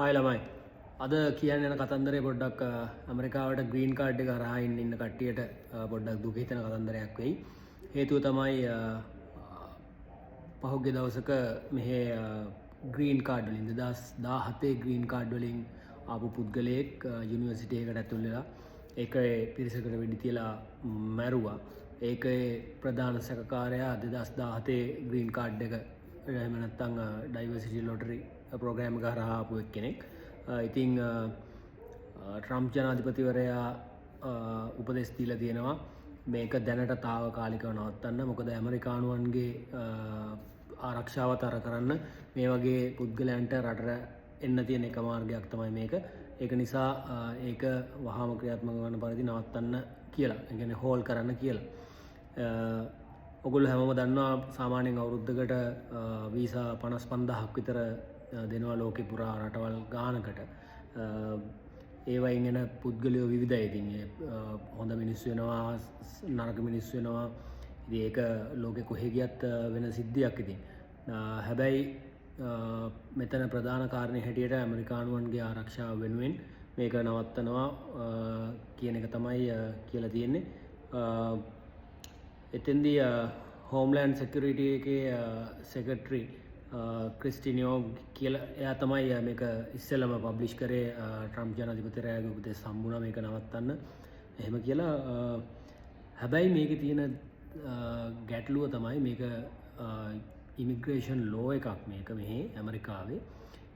ආයි ළමයි. අද කියන්න යන කතන්දරේ පොඩ්ඩක් ඇමරිකාවට ග්‍රීන් කාඩ් එක හරහා ඉන්න කට්ටියට පොඩ්ඩක් දුක හිතෙන කතන්දරයක් වෙයි. හේතුව තමයි පහුගිය දවසක මෙහි ග්‍රීන් කාඩ් වලින් 2017 ග්‍රීන් කාඩ් වලින් ආපු පුද්ගලයෙක් යුනිවර්සිටි එකකට ඇතුල් වෙලා ඒකේ පිරිසකට වෙඩි තියලා මැරුවා. ඒකේ ප්‍රධාන සැකකාරයා 2017 ග්‍රීන් කාඩ් එක එහෙම නැත්නම් ඩයිවර්සිටි ලොටරි ප්‍රෝග්‍රෑම් එක හරහා ආපු කෙනෙක්. ඉතින් ට්‍රම්ප් ජනාධිපතිවරයා උපදෙස් දීලා තියෙනවා මේක දැනට తాවකාලිකව නවත්තන්න. මොකද ඇමරිකානුවන්ගේ ආරක්ෂාව තර කරන්න මේ වගේ පුද්ගලයන්ට රටට එන්න තියෙන එක මාර්ගයක් තමයි මේක. ඒක නිසා ඒක වහාම ක්‍රියාත්මක වන පරිදි නවත්තන්න කියලා. ඒ කියන්නේ හෝල් කරන්න කියලා. ඔගොල්ලෝ හැමෝම දන්නවා සාමාන්‍යයෙන් අවුරුද්දකට වීසා 55000ක් විතර දෙනවා ලෝකෙ පුරා රටවල් ගානකට. ඒ වයින් එන පුද්ගලයෝ විවිධයි. ඉතින් හොඳ මිනිස්සු වෙනවා, නරක මිනිස්සු වෙනවා. ඉතින් ඒක ලෝකෙ කොහෙ ගියත් වෙන සිද්ධියක් ඉතින්. හැබැයි මෙතන ප්‍රධාන කාරණේ හැටියට ඇමරිකානුවන්ගේ ආරක්ෂාව වෙනුවෙන් මේක නවත්තනවා කියන එක තමයි කියලා තියෙන්නේ. එතෙන්දී හෝම්ලෑන්ඩ් සෙකියුරිටි එකේ සෙක්‍රටරි ක්‍රිස්ටිනියෝ කියලා එයා තමයි මේක ඉස්සෙල්ලම පබ්ලිෂ් කරේ ට්‍රම්ප් ජනාධිපතිවරයාගේ උපදෙස් හම්බුණා මේක නවත්තන්න. එහෙම කියලා හැබැයි මේකේ තියෙන ගැටලුව තමයි මේක ඉමිග්‍රේෂන් ලෝ එකක් මේක මෙහි ඇමරිකාවේ.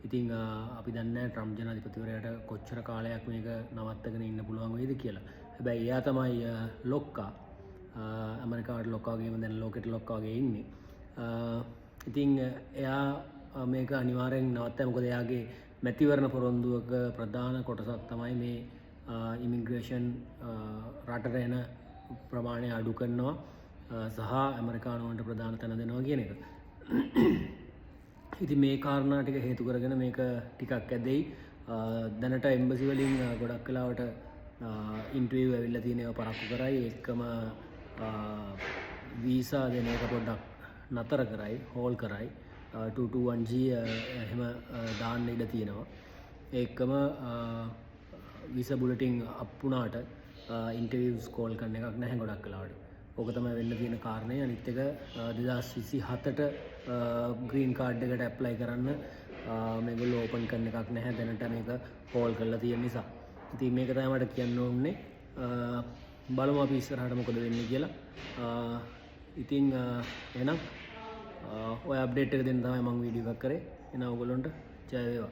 ඉතින් අපි දන්නේ ට්‍රම්ප් ජනාධිපතිවරයාට කොච්චර කාලයක් මේක නවත්තගෙන ඉන්න පුළුවන් වෙයිද කියලා. හැබැයි එයා තමයි ලොක්කා. ඇමරිකාවට ලොක්කාගේම දැන් ලෝකෙට ලොක්කාගේ ඉන්නේ. ඉතින් එයා මේක අනිවාර්යෙන් නවත්තයි. මොකද එයාගේ මැතිවරණ පොරොන්දුවක ප්‍රධාන කොටසක් තමයි මේ ඉමිග්‍රේෂන් රටට එන ප්‍රමාණය අඩු කරනවා සහ ඇමරිකානුවන්ට ප්‍රධාන තැන දෙනවා කියන එක. ඉතින් මේ කාරණා ටික හේතු කරගෙන මේක ටිකක් ඇදෙයි. දැනට එම්බසි වලින් ගොඩක් වෙලාවට ඉන්ටර්විව් ඇවිල්ලා තියෙන ඒවා පරක්කු කරයි. ඒකම වීසා දෙන එක පොඩ්ඩක් නතර කරයි, හෝල් කරයි. 221G එහෙම දාන්න ඉඩ තියෙනවා. ඒකම වීසා බුලටින් අප් වුණාට ඉන්ටර්විව්ස් කෝල් කරන එකක් නැහැ ගොඩක් වෙලාවට. ඕක තමයි වෙන්න තියෙන කාරණේ. අනිත් එක 2027ට ග්‍රීන් කාඩ් එකට ඇප්ලයි කරන්න මේගොල්ලෝ ඕපන් කරන එකක් නැහැ දැනට මේක හෝල් කරලා තියෙන නිසා. ඉතින් මේක තමයි මට කියන්න ඕනේ. බලමු අපි ඉස්සරහට මොකද වෙන්නේ කියලා. ඉතින් එහෙනම් ඔය අප්ඩේට් එක දෙන්න තමයි මම වීඩියෝ එකක් කරේ. එහෙනම් ඔයගොල්ලන්ට ජය වේවා.